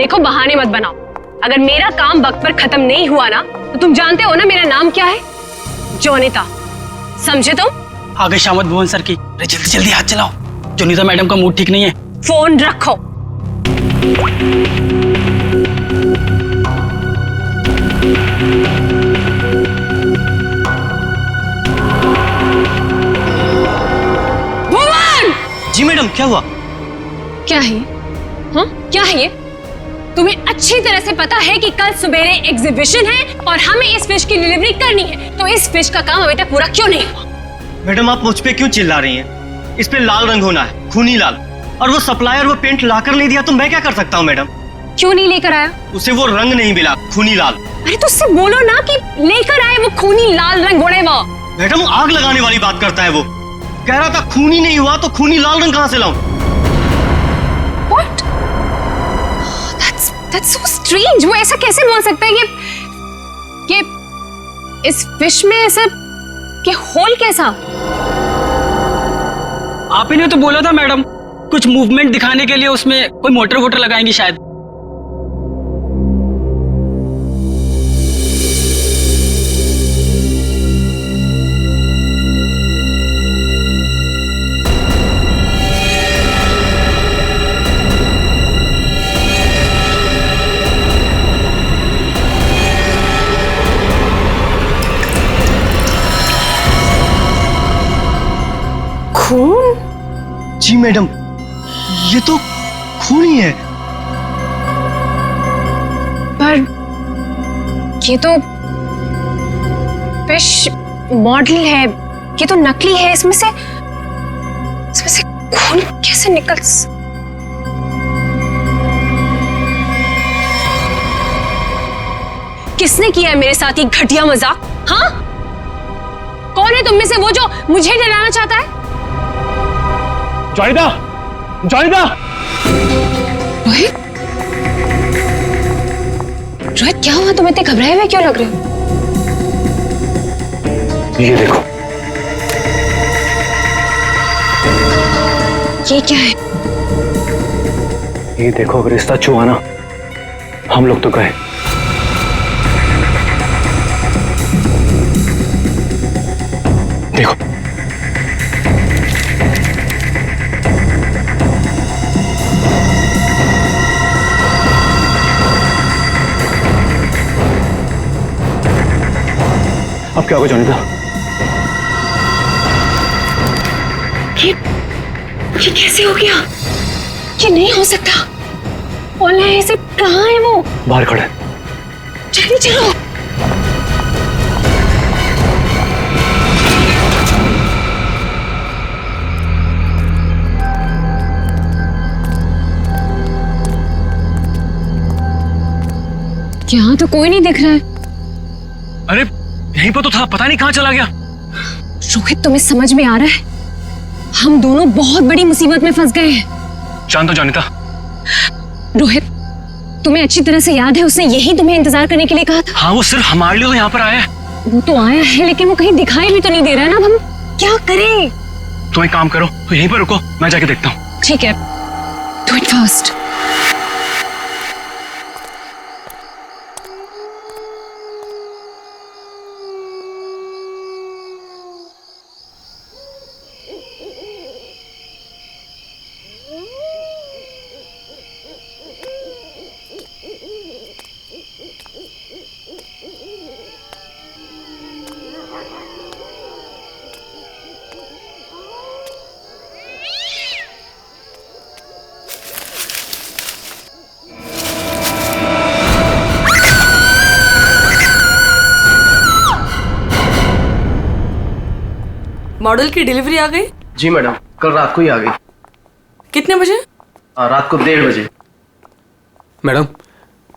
देखो बहाने मत बनाओ। अगर मेरा काम वक्त पर खत्म नहीं हुआ ना तो तुम जानते हो ना मेरा नाम क्या है? जोनिता, समझे तुम? आगे शामत भुवन सर की। अरे जल्दी जल्दी हाथ चलाओ, जोनिता मैडम का मूड ठीक नहीं है। फोन रखो। भुवन! जी मैडम, क्या हुआ? क्या है? हाँ, क्या है ये? तुम्हें अच्छी तरह से पता है कि कल सुबेरे एग्जीबिशन है और हमें इस फिश की डिलीवरी करनी है, तो इस फिश का काम अभी तक पूरा क्यों नहीं हुआ? मैडम, आप मुझ पे क्यों चिल्ला रही हैं? इस पे लाल रंग होना है, खूनी लाल। और वो सप्लायर वो पेंट लाकर नहीं दिया तो मैं क्या कर सकता हूँ मैडम? क्यों नहीं लेकर आया? उसे वो रंग नहीं मिला, खूनी लाल। अरे तो उससे बोलो ना कि लेकर आए वो खूनी लाल रंग घोड़े वो। मैडम, आग लगाने वाली बात करता है वो। कह रहा था खूनी नहीं हुआ तो खूनी लाल रंग कहाँ से लाऊं? What? That's so strange. वो ऐसा कैसे बोल सकता है कि इस फिश में ऐसा कि होल कैसा? आप ही ने तो बोला था मैडम, कुछ मूवमेंट दिखाने के लिए उसमें कोई मोटर वोटर लगाएंगी शायद। खून? जी मैडम, ये तो खून ही है। पर ये तो फिश मॉडल है, ये तो नकली है। इसमें से खून कैसे निकल? किसने किया है मेरे साथ ये घटिया मजाक? हाँ, कौन है तुम में से वो जो मुझे डराना चाहता है? जोनिता, जोनिता! रोहित, रोहित क्या हुआ? तुम इतने घबराए हुए क्यों लग रहे हो? ये देखो। ये क्या है? ये देखो, अगर रिश्ता छुआ ना, हम लोग तो गए। देखो, अब क्या होगा जोनिता? ये कैसे हो गया? ये नहीं हो सकता। ओला ऐसे कहाँ है वो? बाहर खड़ा है। जल्दी चलो। यहाँ तो कोई नहीं दिख रहा है। अरे यहीं पर तो था, पता नहीं कहाँ चला गया। रोहित, तुम्हें समझ में आ रहा है? हम दोनों बहुत बड़ी मुसीबत में फंस गए हैं। जानता हूं जोनिता। रोहित, तुम्हें अच्छी तरह से याद है उसने यही तुम्हें इंतजार करने के लिए कहा था? हाँ, वो सिर्फ हमारे लिए तो यहाँ पर आया है। वो तो आया है, लेकिन वो कहीं दिखाई भी तो नहीं दे रहा है ना। अब हम क्या करें? तुम एक काम करो, तो यहीं पर रुको, मैं जाके देखता हूँ। ठीक है, डू इट फास्ट। मॉडल की डिलीवरी आ गई? जी मैडम, कल रात को ही आ गई। कितने बजे? रात को 1:30 बजे। मैडम,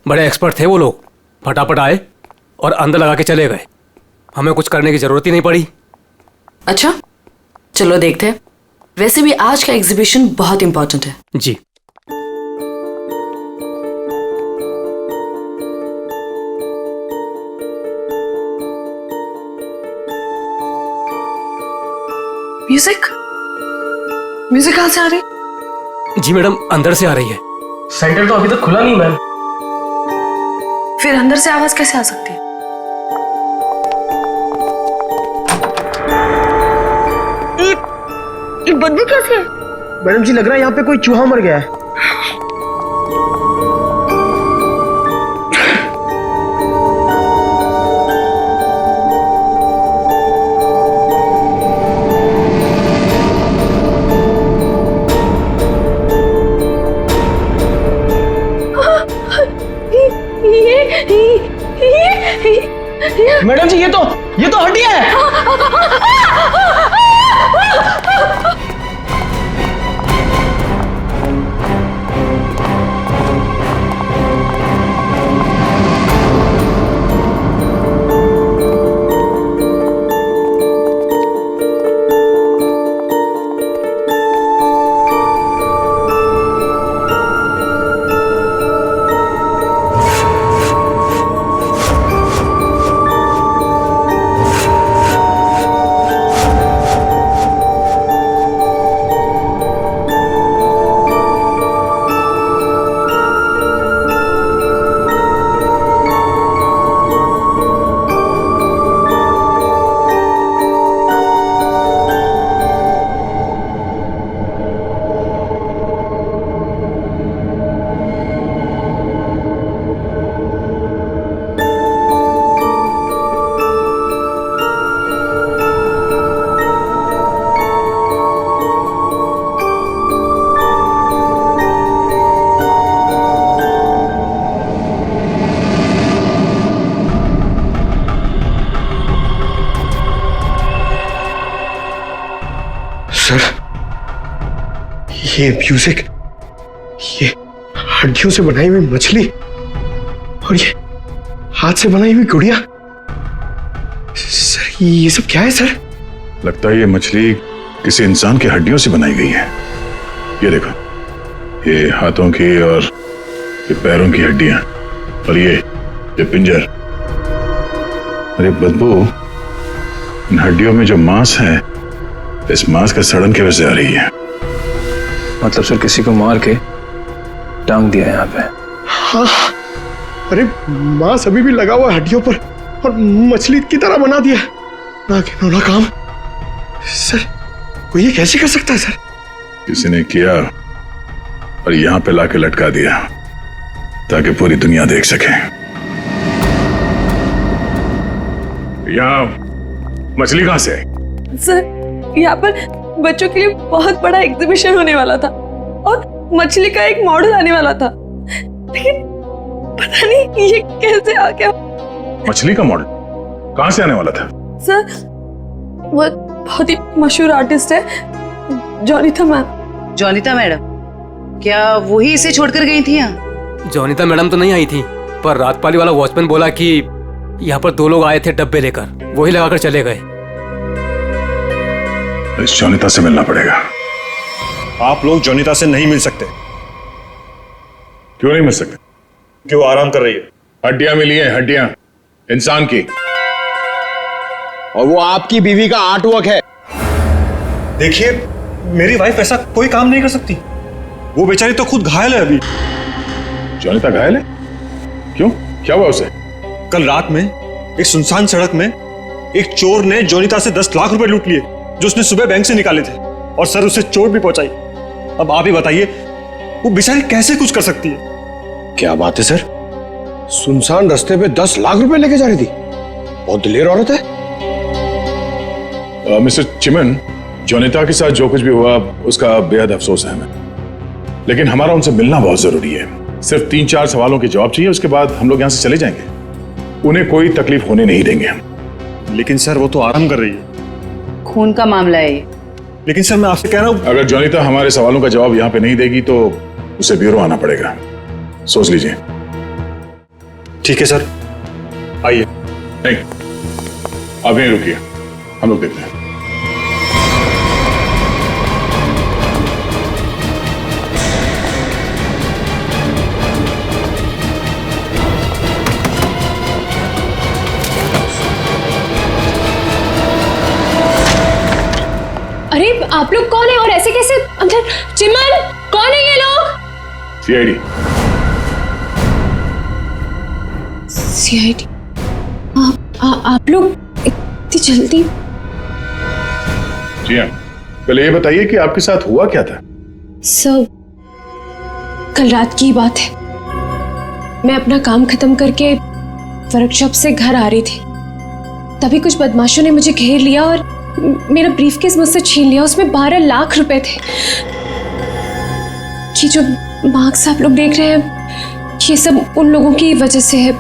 बड़े एक्सपर्ट थे वो लोग, फटाफट आए और अंदर लगा के चले गए। हमें कुछ करने की जरूरत ही नहीं पड़ी। अच्छा, चलो देखते हैं। वैसे भी आज का एग्जीबिशन बहुत इंपॉर्टेंट है। जी। म्यूजिक म्यूजिक कहाँ से आ रही? जी मैडम, अंदर से आ रही है। सेंटर तो अभी तक खुला नहीं मैम। फिर अंदर से आवाज कैसे आ सकती है? ये बदबू कैसे है? मैडम जी, लग रहा है यहाँ पे कोई चूहा मर गया है। मैडम जी, ये तो हड्डियां है। सर, ये म्यूजिक, ये हड्डियों से बनाई हुई मछली और ये हाथ से बनाई हुई गुड़िया, सर ये सब क्या है सर? लगता है ये मछली किसी इंसान की हड्डियों से बनाई गई है। ये देखो, ये हाथों की और ये पैरों की हड्डियां और ये पिंजर। अरे बदबू, इन हड्डियों में जो मांस है, इस मांस का सड़न की वजह से आ रही है। मतलब सर किसी को मार के टांग दिया यहाँ पे। हाँ, अरे मांस अभी भी लगा हुआ हड्डियों पर और मछली की तरह बना दिया। ना घिनौना काम सर, कोई ये कैसे कर सकता है सर? किसी ने किया और यहां पे लाके लटका दिया ताकि पूरी दुनिया देख सके। यहां मछली कहां से आई? सर, यहाँ पर बच्चों के लिए बहुत बड़ा एग्जीबिशन होने वाला था और मछली का एक मॉडल आने वाला था, लेकिन पता नहीं ये कैसे आ गया। मछली का मॉडल कहां से आने वाला था? सर, वो बहुत ही मशहूर आर्टिस्ट है, जोनिता मैम। जोनिता मैडम, क्या वही इसे छोड़कर गई थी यहाँ? जोनिता मैडम तो नहीं आई थी, पर रात पाली वाला वॉचमैन बोला कि यहाँ पर 2 लोग आए थे डब्बे लेकर, वही लगाकर चले गए। इस जोनिता से मिलना पड़ेगा। आप लोग जोनिता से नहीं मिल सकते। क्यों नहीं मिल सकते? क्यों? आराम कर रही है। हड्डियां मिली हैं, हड्डियां इंसान की, और वो आपकी बीवी का आर्टवर्क है। देखिए, मेरी वाइफ ऐसा कोई काम नहीं कर सकती। वो बेचारी तो खुद घायल है अभी। जोनिता घायल है? क्यों, क्या हुआ उसे? कल रात में एक सुनसान सड़क में एक चोर ने जोनिता से 10 लाख रुपए लूट लिए जो उसने सुबह बैंक से निकाले थे, और सर उसे चोट भी पहुंचाई। अब आप ही बताइए, वो बेचारी कैसे कुछ कर सकती है? क्या बात है सर, सुनसान रास्ते पे 10 लाख रुपए लेके जा रही थी। बहुत दिलेर औरत है। मिस्टर चिमन, जोनिता के साथ जो कुछ भी हुआ उसका बेहद अफसोस है हमें, लेकिन हमारा उनसे मिलना बहुत जरूरी है। सिर्फ 3-4 सवालों के जवाब चाहिए, उसके बाद हम लोग यहाँ से चले जाएंगे। उन्हें कोई तकलीफ होने नहीं देंगे हम। लेकिन सर, वो तो आराम कर रही है। खून का मामला है ये। लेकिन सर, मैं आपसे कह रहा हूँ, अगर जोनिता हमारे सवालों का जवाब यहाँ पे नहीं देगी तो उसे ब्यूरो आना पड़ेगा। सोच लीजिए। ठीक है सर, आइए। नहीं, आप यहीं रुकिए, हम लोग देखते हैं। अरे आप लोग कौन है और ऐसे कैसे अंदर? चिमन, कौन है ये लोग? सीआईडी। सीआईडी? आप लोग इतनी जल्दी? जी हाँ, पहले ये बताइए कि आपके साथ हुआ क्या था? सब कल रात की बात है। मैं अपना काम खत्म करके वर्कशॉप से घर आ रही थी, तभी कुछ बदमाशों ने मुझे घेर लिया और मेरा ब्रीफकेस मुझसे छीन लिया। उसमें 12 लाख रुपए थे। ये जो मार्क्स आप लोग देख रहे हैं, ये सब उन लोगों की वजह से है।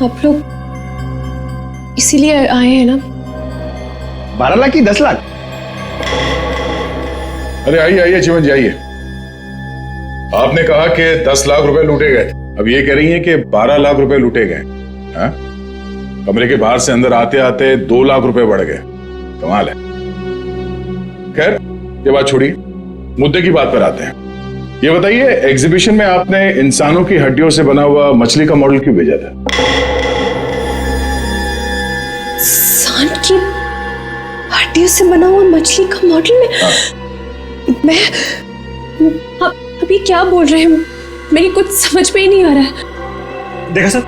आप लोग इसीलिए आए हैं ना? 12 लाख की 10 लाख? अरे आइए आइए चिमन जी आइए। आपने कहा कि 10 लाख रुपए लूटे गए, अब ये कह रही हैं कि 12 लाख रुपए लूटे गए। हाँ? कमरे के बाहर से अंदर आते आते 2 लाख रुपए बढ़ गए। कमाल है। खैर ये बात छोड़िए, मुद्दे की बात पर आते हैं। ये बताइए, एग्जीबिशन में आपने इंसानों की हड्डियों से बना हुआ मछली का मॉडल क्यों भेजा था? इंसान की हड्डियों से बना हुआ मछली का मॉडल में? मैं अभी क्या बोल रहे हैं? मेरी कुछ समझ में ही नहीं आ रहा है। देखा सर,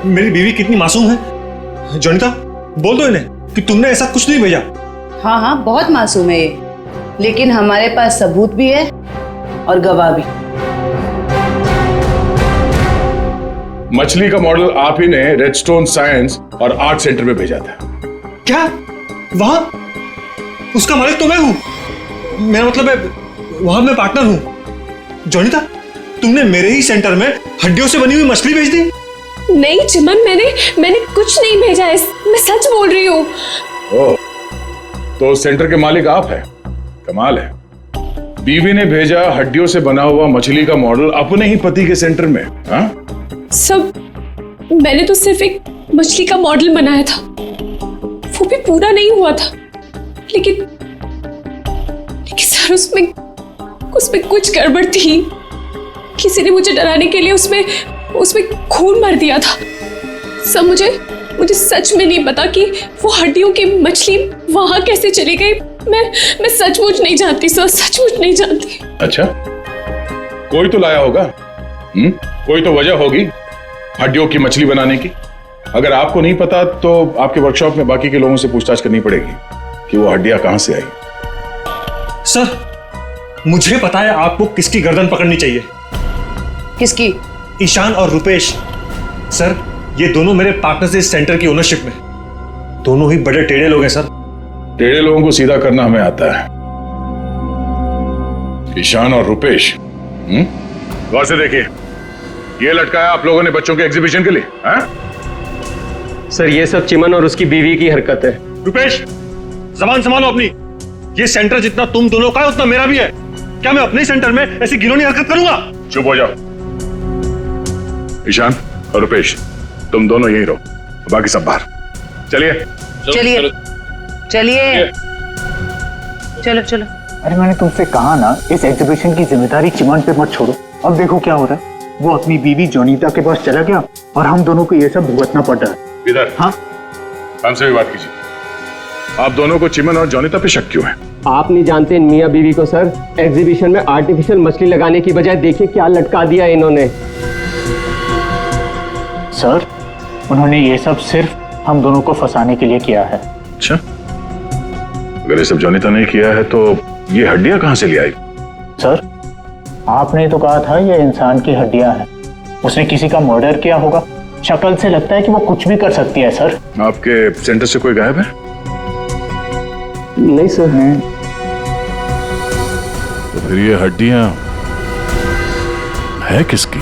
मेरी बीवी कितनी मासूम है। जोनिता, बोल दो इन्हें कि तुमने ऐसा कुछ नहीं भेजा। हाँ हाँ, बहुत मासूम है ये, लेकिन हमारे पास सबूत भी है और गवाह भी। मछली का मॉडल आप ही ने रेडस्टोन साइंस और आर्ट सेंटर में भेजा था। क्या? वहां उसका मालिक तो मैं हूं। मेरा मतलब है वहां मैं पार्टनर हूं। जोनिता, तुमने मेरे ही सेंटर में हड्डियों से बनी हुई मछली भेज दी? नहीं चिमन, मैंने कुछ नहीं भेजा है, मैं सच बोल रही हूँ। ओह, तो सेंटर के मालिक आप हैं। कमाल है। बीवी ने भेजा हड्डियों से बना हुआ मछली का मॉडल अपने ही पति के सेंटर में। हाँ? सब मैंने तो सिर्फ एक मछली का मॉडल बनाया था, वो भी पूरा नहीं हुआ था। लेकिन सर उसमें कुछ गड़बड़ थी। किसी ने मुझे डराने के लिए उसमें खून भर दिया था। सब मुझे सच में नहीं पता कि वो हड्डियों की मछली वहां कैसे चली गई। मैं सचमुच नहीं जानती सर, सचमुच नहीं जानती। अच्छा, कोई तो लाया होगा। कोई तो वजह होगी हड्डियों की मछली बनाने की। अगर आपको नहीं पता तो आपके वर्कशॉप में बाकी के लोगों से पूछताछ करनी पड़ेगी कि वो हड्डियां कहां से आई। सर, मुझे पता है आपको किसकी गर्दन पकड़नी चाहिए। किसकी? ईशान और रुपेश। सर, ये दोनों मेरे पार्टनर्स इस सेंटर की ओनरशिप में। दोनों ही बड़े टेढ़े लोग हैं सर। टेढ़े लोगों को सीधा करना हमें आता है। ईशान और रुपेश, गौर से देखिए, ये लटकाया आप लोगों ने बच्चों के एग्जीबिशन के लिए। सर, ये सब चिमन और उसकी बीवी की हरकत है। रुपेश, जबान संभालो अपनी। ये सेंटर जितना तुम दोनों का है उतना मेरा भी है। क्या मैं अपने सेंटर में ऐसी घिनौनी हरकत करूंगा? चुप हो जाओ। ईशान और रुपेश, तुम दोनों यहीं रहो, बाकी सब बाहर। चलिए चलिए चलिए, चलो चलो। अरे मैंने तुमसे कहा ना, इस एग्जीबिशन की जिम्मेदारी चिमन पे मत छोड़ो। अब देखो क्या हो रहा है। वो अपनी बीवी जोनीता के पास चला गया और हम दोनों को ये सब भुगतना पड़ रहा है। इधर। हाँ, हमसे भी बात कीजिए। आप दोनों को चिमन और जोनीता पे शक क्यों है? आप नहीं जानते मियां बीवी को सर। एग्जीबिशन में आर्टिफिशियल मछली लगाने की बजाय देखिए क्या लटका दिया इन्होंने। सर, उन्होंने ये सब सिर्फ हम दोनों को फंसाने के लिए किया है। अच्छा, अगर ये सब जोनीता ने किया है तो ये हड्डियां कहां से ले आई? सर, आपने तो कहा था ये इंसान की हड्डियां हैं। उसने किसी का मर्डर किया होगा। शक्ल से लगता है कि वो कुछ भी कर सकती है। सर, आपके सेंटर से कोई गायब है? नहीं सर। तो फिर ये हड्डियां है किसकी?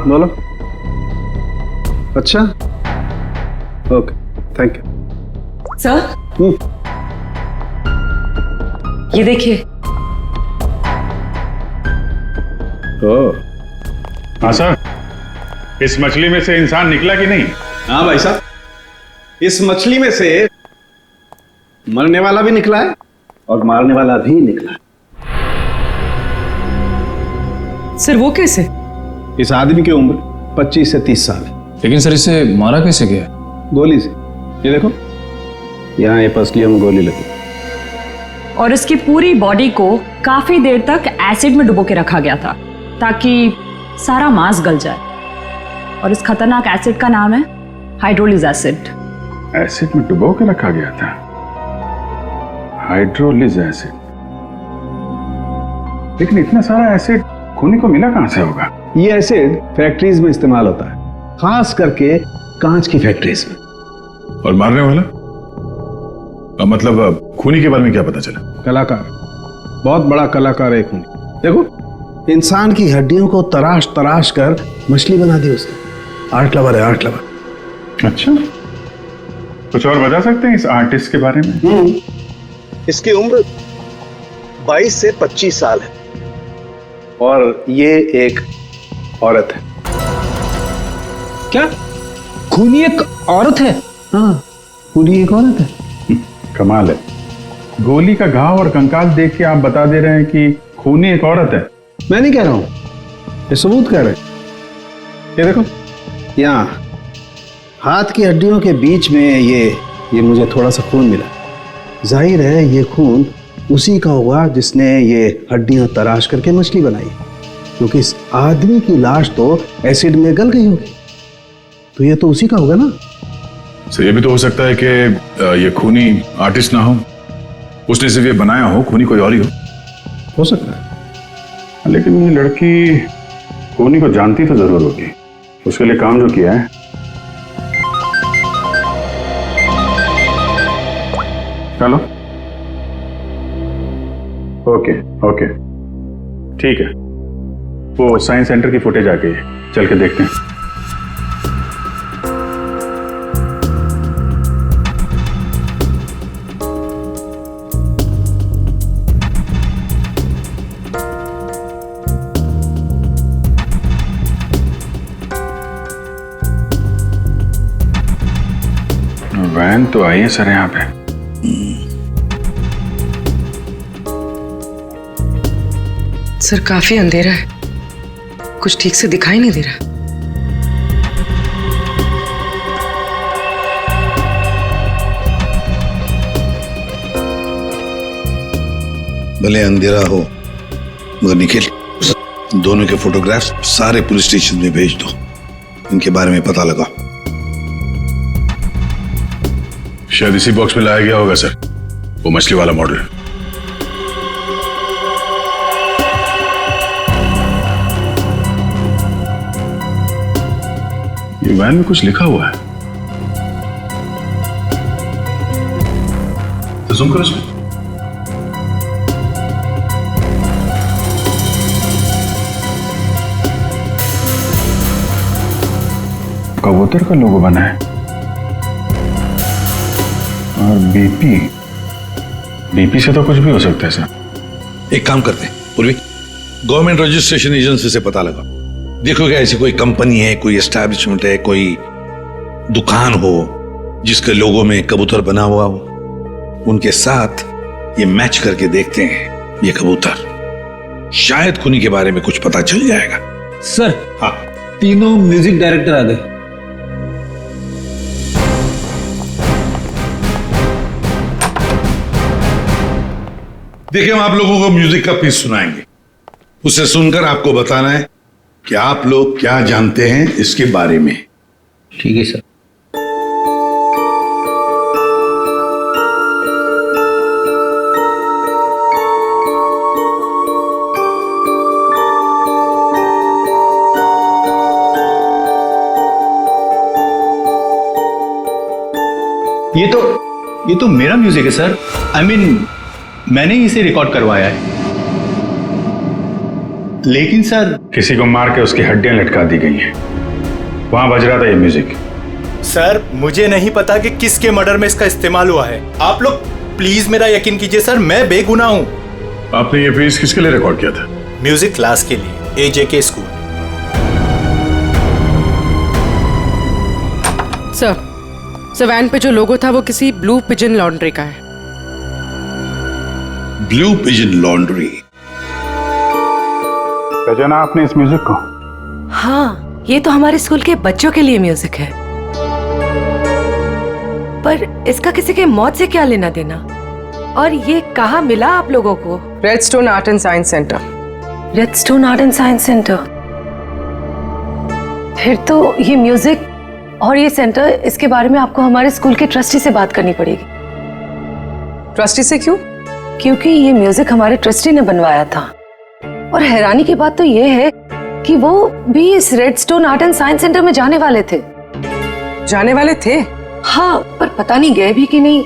बोलो। अच्छा, ओके, थैंक यू। सर, ये देखिए। हाँ सर, इस मछली में से इंसान निकला कि नहीं? हाँ भाई साहब, इस मछली में से मरने वाला भी निकला है और मारने वाला भी निकला है। सर वो कैसे? इस आदमी की उम्र 25 से 30 साल है। लेकिन सर इसे मारा कैसे गया? गोली से। ये देखो, यहाँ ये पसलियों में गोली लगी। और इसकी पूरी बॉडी को काफी देर तक एसिड में डुबो के रखा गया था ताकि सारा मांस गल जाए। और इस खतरनाक एसिड का नाम है हाइड्रोलिज एसिड। एसिड में डुबो के रखा गया था? हाइड्रोलिज एसिड। लेकिन इतना सारा एसिड खूनी को मिला कहां से होगा? ये एसिड फैक्ट्रीज में इस्तेमाल होता है, खास करके कांच की फैक्ट्रीज में। और मारने वाला? मतलब खूनी के बारे में क्या पता चला? कलाकार, बहुत बड़ा कलाकार है खूनी। देखो, इंसान की हड्डियों को तराश तराश कर मछली बना दी उसने। आर्ट लवर है, आर्ट लवर। अच्छा, कुछ और बता सकते हैं इस आर्टिस्ट के बारे में? इसकी उम्र 22 से 25 साल है और ये एक औरत है। क्या खूनी एक औरत है? हाँ, खूनी एक औरत है। कमाल है, गोली का घाव और कंकाल देख के आप बता दे रहे हैं कि खूनी एक औरत है। मैं नहीं कह रहा हूं, ये सबूत कह रहे हैं। ये देखो, यहाँ हाथ की हड्डियों के बीच में ये मुझे थोड़ा सा खून मिला। जाहिर है ये खून उसी का होगा जिसने ये हड्डियां तराश करके मछली बनाई, क्योंकि इस आदमी की लाश तो एसिड में गल गई होगी, तो ये तो उसी का होगा ना। सर, ये भी तो हो सकता है कि ये खूनी आर्टिस्ट ना हो, उसने सिर्फ ये बनाया हो, खूनी कोई और ही हो सकता है। लेकिन ये लड़की खूनी को जानती तो जरूर होगी, उसके लिए काम जो किया है। चलो, ओके ओके, ठीक है, वो साइंस सेंटर की फुटेज आ गई है, चल के देखते हैं। वैन तो आई है सर यहाँ पे। सर काफी अंधेरा है, कुछ ठीक से दिखाई नहीं दे रहा। भले अंधेरा हो मगर निखिल, दोनों के फोटोग्राफ्स सारे पुलिस स्टेशन में भेज दो, इनके बारे में पता लगा। शायद इसी बॉक्स में लाया गया होगा सर, वो मछली वाला मॉडल। ये वैन में कुछ लिखा हुआ है, तो जूम करो इसमें। कबूतर का लोगो बना है और बीपी से तो कुछ भी हो सकता है सर। एक काम करते हैं पूर्वी, गवर्नमेंट रजिस्ट्रेशन एजेंसी से पता लगा, देखो क्या ऐसी कोई कंपनी है, कोई एस्टैब्लिशमेंट है, कोई दुकान हो जिसके लोगो में कबूतर बना हुआ हो, उनके साथ ये मैच करके देखते हैं ये कबूतर, शायद खूनी के बारे में कुछ पता चल जाएगा। सर, हाँ, तीनों म्यूजिक डायरेक्टर आ गए। देखिए, हम आप लोगों को म्यूजिक का पीस सुनाएंगे, उसे सुनकर आपको बताना है कि आप लोग क्या जानते हैं इसके बारे में। ठीक है सर। ये तो मेरा म्यूजिक है सर। I mean, मैंने ही इसे रिकॉर्ड करवाया है। लेकिन सर, किसी को मार के उसकी हड्डियां लटका दी गई हैं। वहां बज रहा था ये म्यूजिक। सर मुझे नहीं पता कि किसके मर्डर में इसका इस्तेमाल हुआ है। आप लोग प्लीज मेरा यकीन कीजिए सर, मैं बेगुनाह हूँ। आपने ये पीस किसके लिए रिकॉर्ड किया था? म्यूजिक क्लास के लिए, AJK स्कूल। सर वैन पे जो लोगो था वो किसी ब्लू पिजन लॉन्ड्री का है। Blue pigeon laundry. पहचाना आपने इस म्यूजिक को? हाँ, ये तो हमारे स्कूल के बच्चों के लिए म्यूजिक है। पर इसका किसी के मौत से क्या लेना देना? और ये कहाँ मिला आप लोगों को? Redstone art and science centre. Redstone art and science centre. फिर तो ये म्यूजिक और ये सेंटर, इसके बारे में आपको हमारे स्कूल के ट्रस्टी से बात करनी पड़ेगी। ट्रस्टी से क्यों? क्योंकि ये म्यूजिक हमारे ट्रस्टी ने बनवाया था। और हैरानी की बात तो ये है कि वो भी इस redstone art and science centre में जाने वाले थे। जाने वाले थे? हाँ, पर पता नहीं गए भी कि नहीं।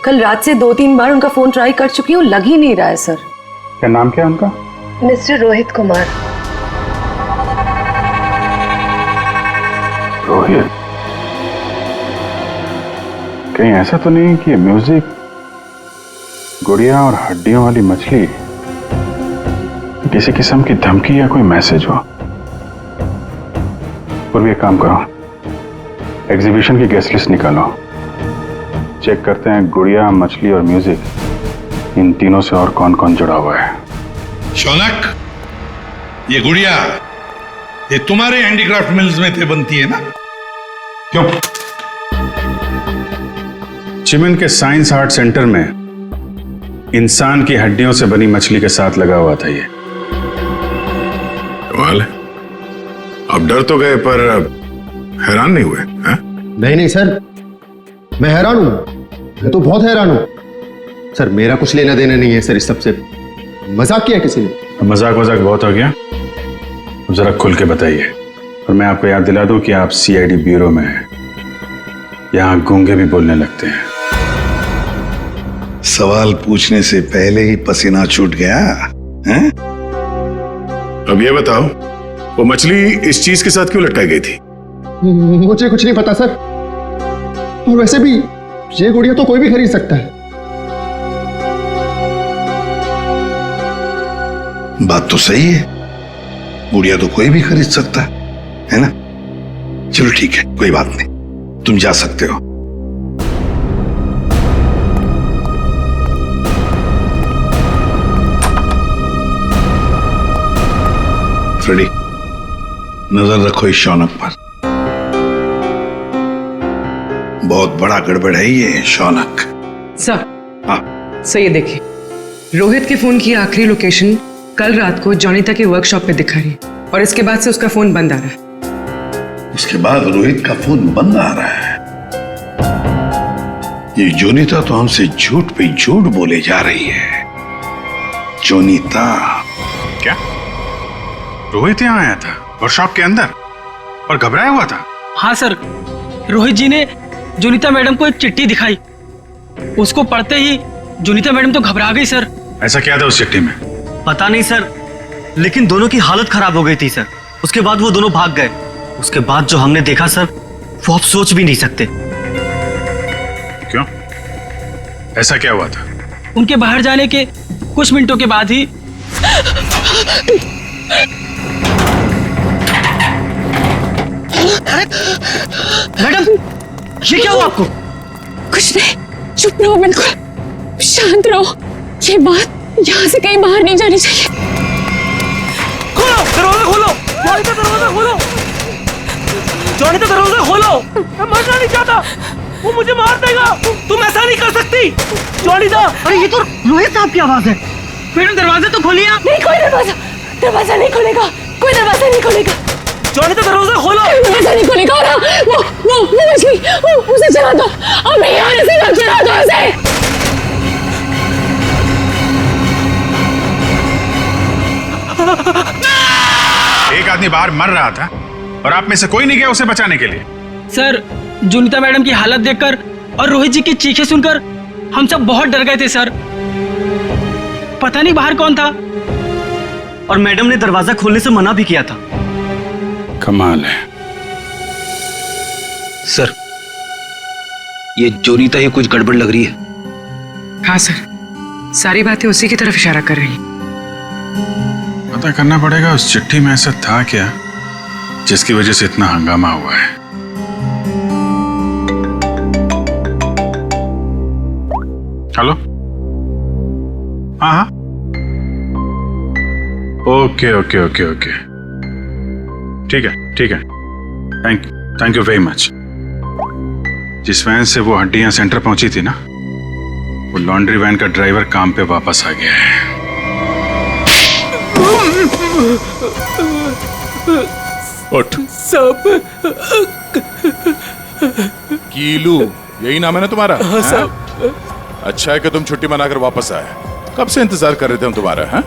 कल रात से 2-3 बार उनका फोन ट्राई कर चुकी हूँ, लग ही नहीं रहा है सर। क्या नाम क्या है उनका? मिस्टर रोहित कुमार। रोहित? कहीं ऐसा तो नहीं कि म्यूजिक गुड़िया और हड्डियों वाली मछली किसी किस्म की धमकी या कोई मैसेज हो? और भी एक काम करो, एग्जीबिशन की गेस्ट लिस्ट निकालो, चेक करते हैं गुड़िया, मछली और म्यूजिक, इन तीनों से और कौन कौन जुड़ा हुआ है। शौनक, ये गुड़िया ये तुम्हारे हैंडीक्राफ्ट मिल्स में थे बनती है ना? क्यों? चिमन के साइंस आर्ट सेंटर में इंसान की हड्डियों से बनी मछली के साथ लगा हुआ था ये। कमाल है। अब डर तो गए पर हैरान नहीं हुए? नहीं सर, मैं हैरान हूं। मैं तो बहुत हैरान हूं सर। मेरा कुछ लेना देना नहीं है सर इस सबसे। मजाक किया किसी ने। मजाक बहुत हो गया, अब जरा खुल के बताइए। और मैं आपको याद दिला दूं कि आप CID ब्यूरो में हैं। यहां गूंगे भी बोलने लगते हैं। सवाल पूछने से पहले ही पसीना छूट गया हैं? अब ये बताओ, वो मछली इस चीज के साथ क्यों लटकाई गई थी? मुझे कुछ नहीं पता सर। और वैसे भी ये गुड़िया तो कोई भी खरीद सकता है। बात तो सही है, गुड़िया तो कोई भी खरीद सकता है ना? चलो ठीक है, कोई बात नहीं, तुम जा सकते हो। फ्रेडी, नजर रखो इस शौनक पर। बहुत बड़ा गड़बड़ है ये शौनक। सर, हाँ सर ये देखिए, रोहित के फोन की आखिरी लोकेशन कल रात को जोनीता के वर्कशॉप पे दिखा रही है, और इसके बाद से उसका फोन बंद आ रहा है। उसके बाद रोहित का फोन बंद आ रहा है। ये जोनीता तो हमसे झूठ पे झूठ बोले जा रही है। जोनीता? क्या रोहित यहाँ आया था वर्कशॉप के अंदर और घबराया हुआ था? हाँ सर, रोहित जी ने जोनीता मैडम को एक चिट्ठी दिखाई। उसको पढ़ते ही जोनीता मैडम तो घबरा गई सर। ऐसा क्या था उस चिट्ठी में? पता नहीं सर, लेकिन दोनों की हालत खराब हो गई थी सर। उसके बाद वो दोनों भाग गए। उसके बाद जो हमने देखा सर, वो आप सोच भी नहीं सकते। क्यों? ऐसा क्या हुआ था? उनके बाहर जाने के कुछ मिनटों के बाद ही मैडम, ये क्या हुआ आपको? कुछ नहीं, चुप रहो, बिल्कुल शांत रहो। ये बात यहाँ से कहीं बाहर नहीं जानी चाहिए। खोलो दरवाजा, खोलो जोनीता, दरवाजा खोलो जोनीता, दरवाजा खोलो। मैं मरना नहीं चाहता, वो मुझे मार देगा। तुम ऐसा नहीं कर सकती जोनीता। अरे ये तो रोहित साहब की आवाज है। मैडम दरवाजा तो खोलिए आप। नहीं, कोई दरवाजा नहीं खुलेगा। कोई दरवाजा नहीं खुलेगा। जोनीता दरवाजा खोलो। दरवाजा नहीं खुलेगा। वो मछली, उसे चला दो। अब नहीं आने से चला दो उसे। एक आदमी बाहर मर रहा था और आप में से कोई नहीं गया उसे बचाने के लिए? सर, जोनीता मैडम की हालत देखकर और रोहित जी की चीखें सुनकर हम सब बहुत डर गए थे सर। पता नहीं बाहर कौन था, और मैडम ने दरवाजा खोलने से मना भी किया था। कमाल है सर, ये जोनीता ही कुछ गड़बड़ लग रही है। हाँ सर, सारी बातें उसी की तरफ इशारा कर रही हैं। पता करना पड़ेगा उस चिट्ठी में ऐसा था क्या जिसकी वजह से इतना हंगामा हुआ है। हेलो, हाँ हाँ, ओके ओके ओके ओके, ठीक है, थैंक यू वेरी मच। जिस वैन से वो हड्डियां सेंटर पहुंची थी ना, वो लॉन्ड्री वैन का ड्राइवर काम पे वापस आ गया है। उठ। सब कीलू, यही नाम है ना तुम्हारा? हाँ हैं? साहब। अच्छा है कि तुम छुट्टी मनाकर वापस आए। कब से इंतजार कर रहे थे हम तुम्हारा। हैं?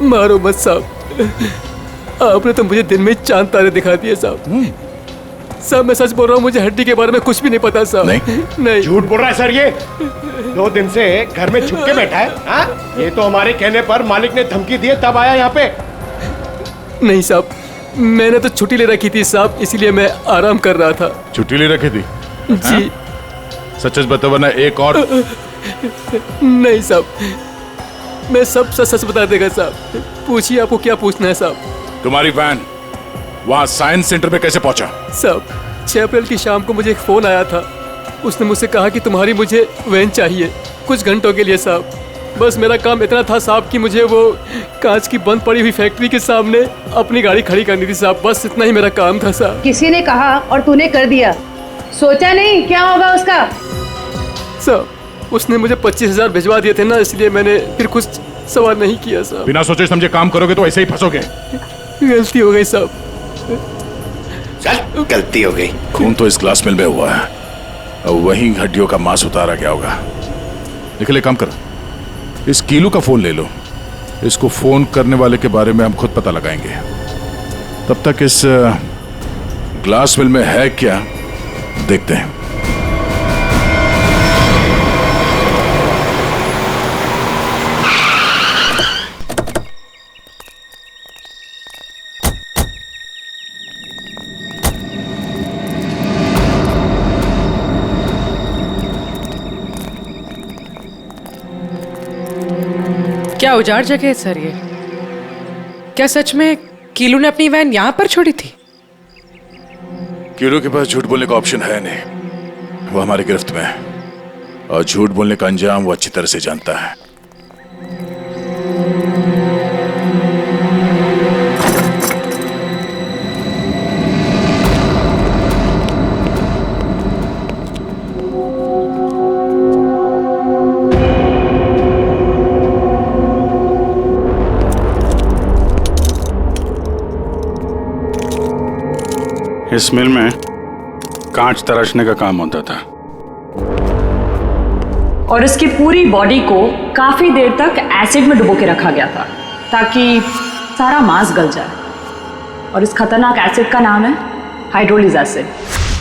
मारो मत साहब, आपने तो मुझे दिन में चांद तारे दिखा दिए साहब। साहब मैं सच बोल रहा हूँ, मुझे हड्डी के बारे में कुछ भी नहीं पता साहब। नहीं झूठ बोल रहा है सर ये। 2 दिन से घर में छुप के बैठा है। हाँ? ये तो हमारे कहने पर मालिक ने धमकी दी तब आया यहाँ पे। नहीं साहब, मैंने तो छुट्टी ले रखी थी साहब, इसीलिए मैं आराम कर रहा था। छुट्टी ले रखी थी? जी। सच बता वरना एक और। नहीं साहब, मैं सब सच बता देगा साहब। पूछिए, आपको क्या पूछना है साहब? तुम्हारी वैन वहाँ साइंस सेंटर में कैसे पहुंचा? साहब 6 अप्रैल की शाम को मुझे एक फोन आया था। उसने मुझसे कहा कि तुम्हारी मुझे वैन चाहिए कुछ घंटों के लिए साहब। बस मेरा काम इतना था साहब कि मुझे वो कांच की बंद पड़ी हुई फैक्ट्री के सामने अपनी गाड़ी खड़ी करनी थी साहब। बस इतना ही मेरा काम था साहब। किसी ने कहा और तूने कर दिया, सोचा नहीं क्या होगा उसका? साहब उसने मुझे 25,000 भिजवा दिए थे ना, इसलिए मैंने फिर कुछ सवाल नहीं किया साहब। बिना सोचे समझे काम करोगे तो ऐसे ही फंसोगे। गलती हो गई साहब। चल, गलती हो गई। खून तो इस ग्लास मिल में हुआ है, अब वहीं हड्डियों का मांस उतारा गया होगा। निकले, काम करो, इस कीलू का फोन ले लो। इसको फोन करने वाले के बारे में हम खुद पता लगाएंगे। तब तक इस ग्लास मिल में है क्या देखते हैं। क्या उजाड़ जगह है सर ये? क्या सच में कीलू ने अपनी वैन यहाँ पर छोड़ी थी? कीलू के पास झूठ बोलने का ऑप्शन है नहीं, वो हमारी गिरफ्त में है और झूठ बोलने का अंजाम वो अच्छी तरह से जानता है। इस मिल में कांच तराशने का काम होता था और इसकी पूरी बॉडी को काफी देर तक एसिड में डुबो के रखा गया था ताकि सारा मांस गल जाए। और इस खतरनाक एसिड का नाम है हाइड्रोलिज एसिड।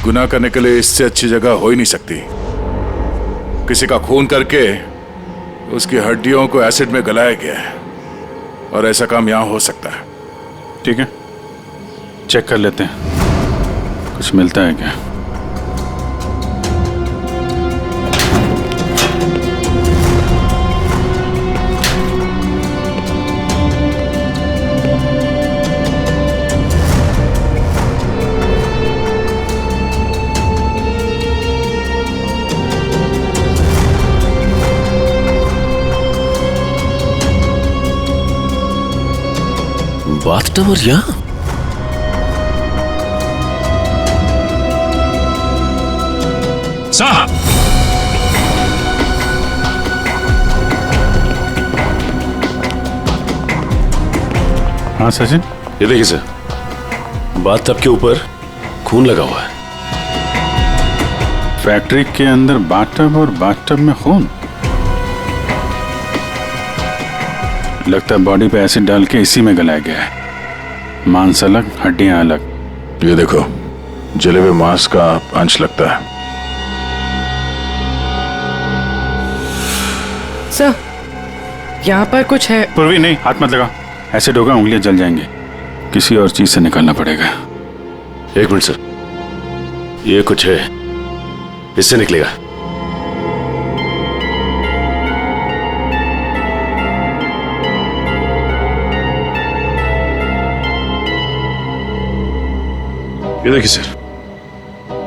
गुनाह करने के लिए इससे अच्छी जगह हो ही नहीं सकती। किसी का खून करके उसकी हड्डियों को एसिड में गलाया गया है और ऐसा काम यहां हो सकता है। ठीक है, चेक कर लेते हैं कुछ मिलता है क्या। बाथ टब और यहाँ साहब, हाँ सचिन, ये देखिए सर, बाथटब के ऊपर खून लगा हुआ है। फैक्ट्री के अंदर बाथटब और बाथटब में खून। लगता है बॉडी पे एसिड डाल के इसी में गलाया गया है। मांस अलग, हड्डियां अलग। ये देखो, जले हुए मांस का अंश लगता है। सर यहाँ पर कुछ है। पूर्वी नहीं, हाथ मत लगा। एसिड होगा, उंगलियां जल जाएंगे। किसी और चीज से निकालना पड़ेगा। एक मिनट सर, ये कुछ है, इससे निकलेगा। ये देखिए सर,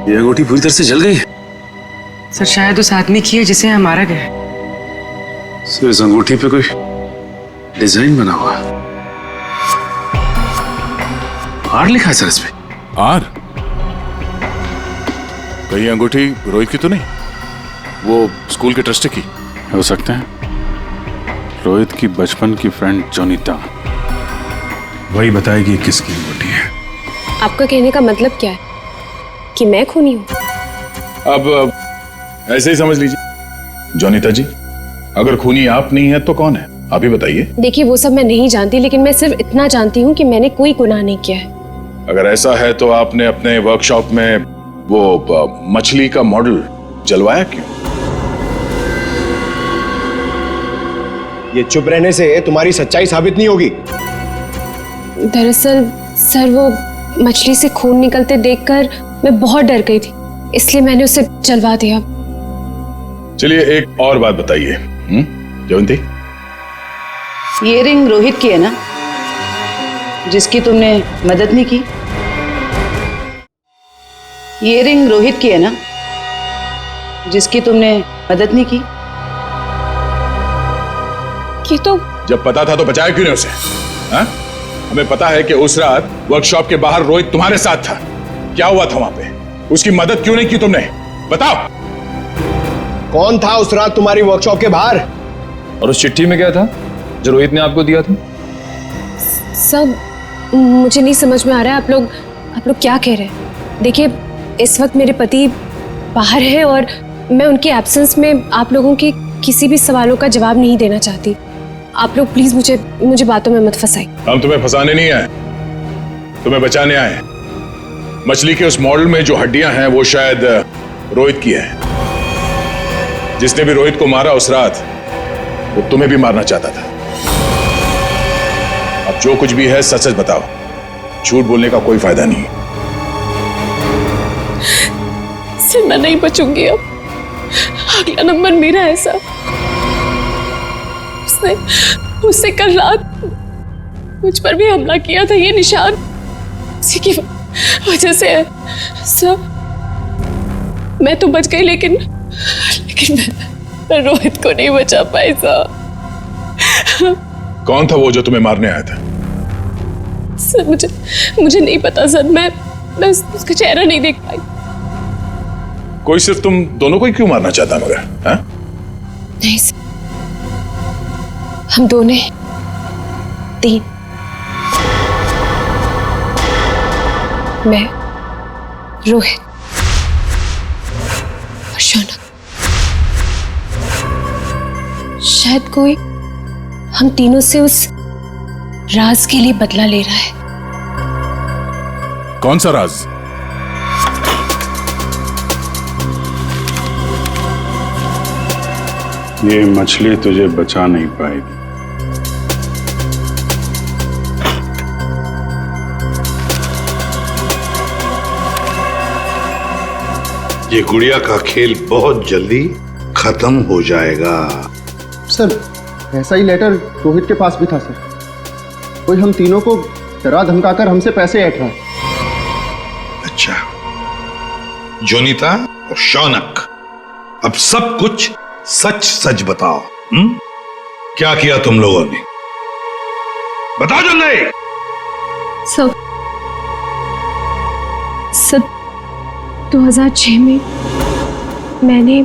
ये अंगूठी पूरी तरह से जल गई है। सर शायद उस आदमी की है जिसे यहाँ मारा गया है। सर इस अंगूठी पे कोई डिजाइन बना हुआ है। आर लिखा है सर इस पे। आर? कहीं अंगूठी रोहित की तो नहीं? वो स्कूल के ट्रस्टी की हो सकते हैं। रोहित की बचपन की फ्रेंड जोनीता, वही बताएगी किसकी अंगूठी है। आपका कहने का मतलब क्या है कि मैं खूनी हूँ? अब ऐसे ही समझ लीजिए। जोनीता जी, अगर खूनी आप नहीं है तो कौन है, आप ही बताइए। देखिए वो सब मैं नहीं जानती, लेकिन मैं सिर्फ इतना जानती हूँ कि मैंने कोई गुनाह नहीं किया है। अगर ऐसा है तो आपने अपने वर्कशॉप में वो मछली का मॉडल जलवाया क्यों? ये चुप रहने से तुम्हारी सच्चाई साबित नहीं होगी। दरअसल सर, वो मछली से खून निकलते देखकर मैं बहुत डर गई थी, इसलिए मैंने उसे जलवा दिया। चलिए एक और बात बताइए जयंती, ये रिंग रोहित की है ना, जिसकी तुमने मदद नहीं की? ये रिंग रोहित की है ना, जिसकी तुमने मदद नहीं की? ये तो जब पता था तो बचाया क्यों नहीं उसे? हा? हमें पता है कि उस रात वर्कशॉप के बाहर रोहित तुम्हारे साथ था। क्या हुआ था वहां पे? उसकी मदद क्यों नहीं की तुमने? बताओ। कौन था उस रात तुम्हारी वर्कशॉप के बाहर? और उस चिट्ठी में क्या था जो रोहित ने आपको दिया था? सब मुझे नहीं समझ में आ रहा है। आप लोग क्या कह रहे हैं? देखिए इस वक्त मेरे पति बाहर हैं और मैं उनके एब्सेंस में आप लोगों के किसी भी सवालों का जवाब नहीं देना चाहती। आप लोग प्लीज मुझे बातों में मत फंसाइए। हम तुम्हें फंसाने नहीं आए, तुम्हें बचाने आए। मछली के उस मॉडल में जो हड्डियां हैं वो शायद रोहित की है। जिसने भी रोहित को मारा उस रात वो तुम्हें भी मारना चाहता था। अब जो कुछ भी है सच सच बताओ, झूठ बोलने का कोई फायदा नहीं। सर मैं नहीं बचूंगी अब, अगला नंबर मेरा है सर। उसने कल रात मुझ पर भी हमला किया था। ये निशान उसी की वजह से है सर। मैं तो बच गई, लेकिन मैं रोहित को नहीं बचा पाई सर। कौन था वो जो तुम्हें मारने आया था? सर मुझे नहीं पता सर। मैं उसका चेहरा नहीं देख पाई। कोई सिर्फ तुम दोनों को ही क्यों मारना चाहता मगर? हाँ? नहीं सर, हम दोनों 3, मैं, रोहित और शौनक। शायद कोई हम तीनों से उस राज के लिए बदला ले रहा है। कौन सा राज? ये मछली तुझे बचा नहीं पाएगी। ये गुड़िया का खेल बहुत जल्दी खत्म हो जाएगा। सर ऐसा ही लेटर रोहित के पास भी था सर। कोई हम तीनों को डरा धमकाकर हमसे पैसे ऐंठ रहा है। अच्छा, जोनीता और शौनक, अब सब कुछ सच सच बताओ। क्या किया तुम लोगों ने? बताओ जल्दी। सब 2006 में मैंने,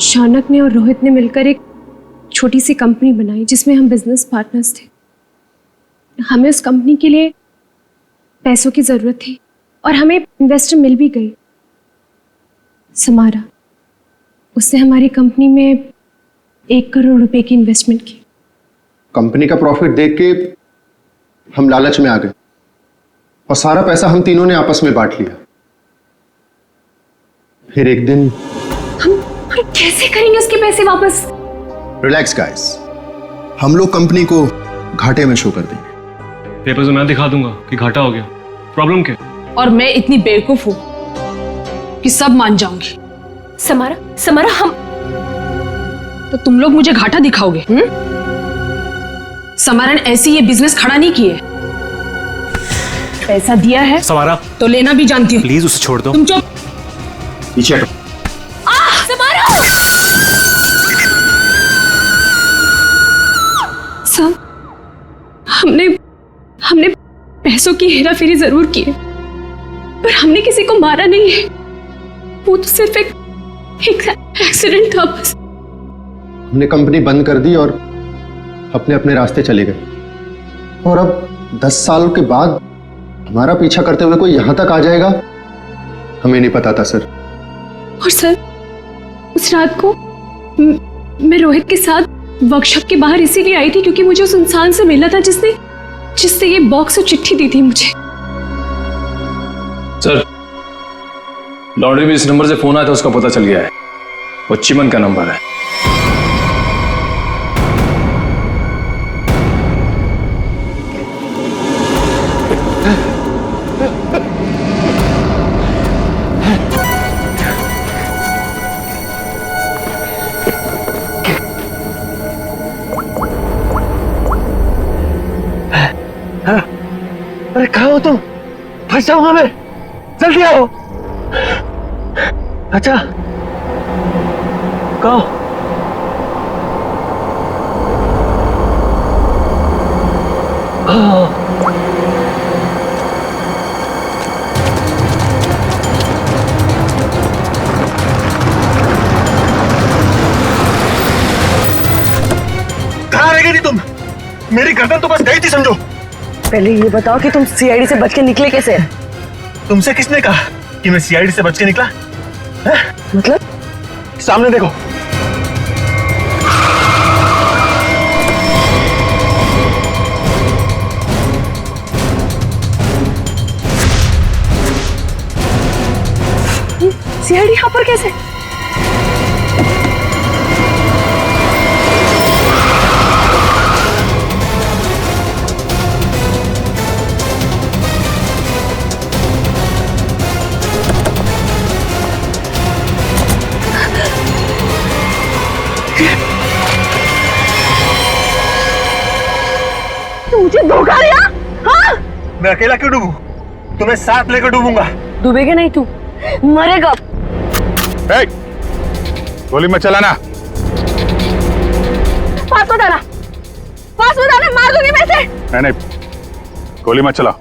शौनक ने और रोहित ने मिलकर एक छोटी सी कंपनी बनाई जिसमें हम बिजनेस पार्टनर्स थे। हमें उस कंपनी के लिए पैसों की जरूरत थी और हमें इन्वेस्टर मिल भी गई, समारा। उसने हमारी कंपनी में 1 करोड़ रुपए की इन्वेस्टमेंट की। कंपनी का प्रॉफिट देख के हम लालच में आ गए और सारा पैसा हम तीनों ने आपस में बांट लिया। फिर एक दिन हम कैसे करेंगे उसके पैसे वापस? रिलैक्स गाइस, हम लोग कंपनी को घाटे में शो कर देंगे। पेपर्स में मैं दिखा दूंगा कि घाटा हो गया। प्रॉब्लम क्या? और मैं इतनी बेवकूफ हूं कि सब मान जाऊंगी। समारा हम तो तुम लोग मुझे घाटा दिखाओगे? समारा ने ऐसी ये बिजनेस खड़ा नहीं किए। पैसा दिया है समारा तो लेना भी जानती हूँ। प्लीज उसे छोड़ दो। तुम चुप। पीछे हटो। सब हमने पैसों की हेराफेरी जरूर की है, पर हमने किसी को मारा नहीं है। वो तो सिर्फ एक एक्सीडेंट था बस। हमने कंपनी बंद कर दी और अपने अपने रास्ते चले गए। और अब 10 साल के बाद हमारा पीछा करते हुए कोई यहां तक आ जाएगा, हमें नहीं पता था सर। और सर, उस रात को मैं रोहित के साथ वर्कशॉप के बाहर इसीलिए आई थी क्योंकि मुझे उस इंसान से मिला था जिससे ये बॉक्स और चिट्ठी दी थी मुझे। सर, लॉन्ड्री में इस नंबर से फोन आया था, उसका पता चल गया है। वो चिमन का नंबर है। अरे कहाँ हो तुम? फंस जाऊंगा मैं, जल्दी आओ। अच्छा कहो। कहाँ रह गई थी तुम? मेरी गर्दन तो बस गई थी समझो। पहले ये बताओ कि तुम सीआईडी से बच के निकले कैसे? तुमसे किसने कहा कि मैं सीआईडी से बच के निकला? मतलब? सामने देखो। सीआईडी यहाँ पर कैसे? मुझे धोखा दिया? हाँ? मैं अकेला क्यों डूबूं? तुम्हें साथ लेकर डूबूंगा। डूबेगा नहीं तू, मरेगा। गोली मत चलाना। पास मत आना, मार दूंगी मैं इसे। नहीं, गोली मत चला।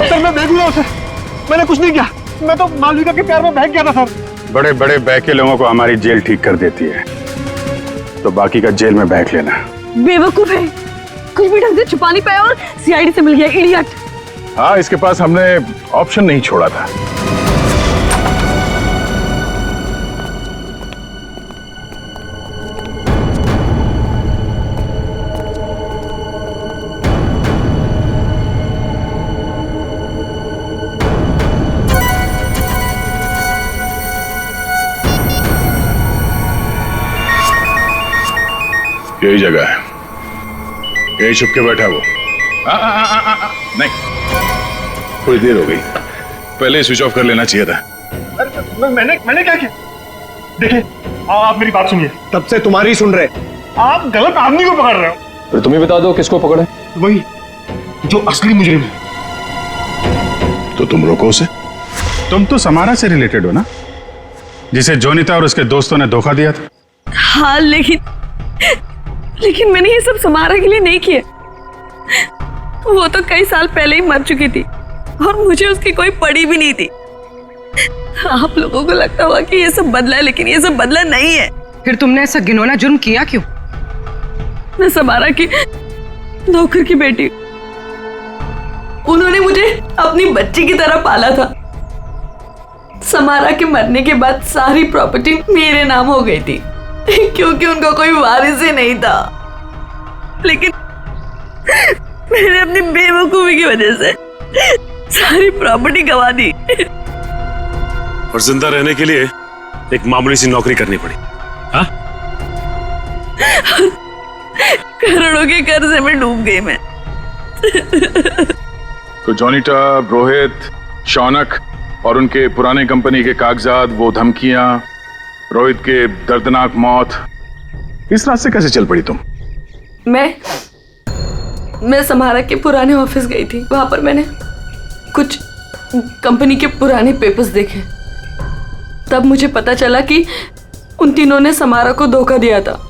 सर मैं बेगुनाह हूं सर, मैंने कुछ नहीं किया। मैं तो मालविका के प्यार में बहक गया था सर। बड़े बड़े बहके लोगों को हमारी जेल ठीक कर देती है, तो बाकी का जेल में बहक लेना। बेवकूफ है, कुछ भी ढंग से छुपा नहीं पाया और सीआईडी से मिल गया, इडियट। हाँ, इसके पास हमने ऑप्शन नहीं छोड़ा था। यही जगह है, यही छुप के बैठा वो। नहीं, थोड़ी देर हो गई, पहले स्विच ऑफ कर लेना चाहिए था। मैंने क्या किया? देखिए, आप मेरी बात सुनिए। तब से तुम्हारी ही सुन रहे, आप गलत आदमी को पकड़ रहे हो। तो तुम ही बता दो किसको पकड़े? वही जो असली मुजरिम है। तो तुम रोको उसे। तुम तो समारा से रिलेटेड हो ना? जिसे जोनिता और उसके दोस्तों ने धोखा दिया था। हाँ, लेकिन मैंने ये सब समारा के लिए नहीं किया। वो तो कई साल पहले ही मर चुकी थी और मुझे उसकी कोई पड़ी भी नहीं थी। आप लोगों को लगता होगा कि ये सब बदला है, लेकिन ये सब बदला नहीं है। फिर तुमने ऐसा घिनौना जुर्म किया क्यों? मैं समारा की नौकर की बेटी, उन्होंने मुझे अपनी बच्ची की तरह पाला था। समारा के मरने के बाद सारी प्रॉपर्टी मेरे नाम हो गई थी क्योंकि उनका कोई वारिस ही नहीं था। लेकिन मैंने अपनी बेवकूफी की वजह से सारी प्रॉपर्टी गंवा दी और जिंदा रहने के लिए एक मामूली सी नौकरी करनी पड़ी। हाँ? करोड़ों के कर्जे में डूब गई मैं। तो जोनिता, रोहित, शौनक और उनके पुराने कंपनी के कागजात, वो धमकियां, रोहित के दर्दनाक मौत, इस रास्ते कैसे चल पड़ी तुम? मैं समारा के पुराने ऑफिस गई थी। वहां पर मैंने कुछ कंपनी के पुराने पेपर्स देखे। तब मुझे पता चला कि उन तीनों ने समारा को धोखा दिया था।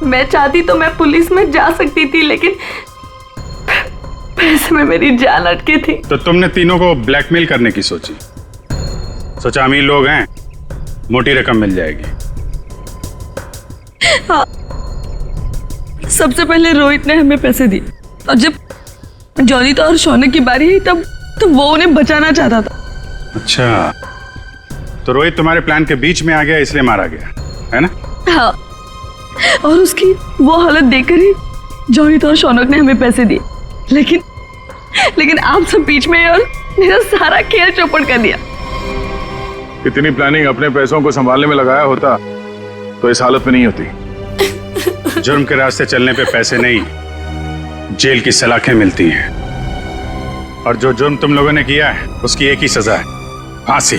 मैं चाहती तो मैं पुलिस में जा सकती थी, लेकिन पैसे में मेरी जान अटकी थी। तो तुमने तीनों को ब्लैकमेल करने की सोची? सोचा अमीर लोग हैं, मोटी रकम मिल जाएगी। हाँ, सबसे पहले रोहित ने हमें पैसे दिए और जब जोनिता और शौनक की बारी आई तब वो उन्हें बचाना चाहता था। अच्छा, तो रोहित तुम्हारे प्लान के बीच में आ गया, इसलिए मारा गया, है ना? हाँ, और उसकी वो हालत देखकर ही जोनिता और शौनक ने हमें पैसे दिए। लेकिन आप सब बीच में और मेरा सारा खेल चौपट कर दिया। इतनी प्लानिंग अपने पैसों को संभालने में लगाया होता तो इस हालत में नहीं होती। जुर्म के रास्ते चलने पे पैसे नहीं, जेल की सलाखें मिलती हैं। और जो जुर्म तुम लोगों ने किया है उसकी एक ही सजा है, फांसी।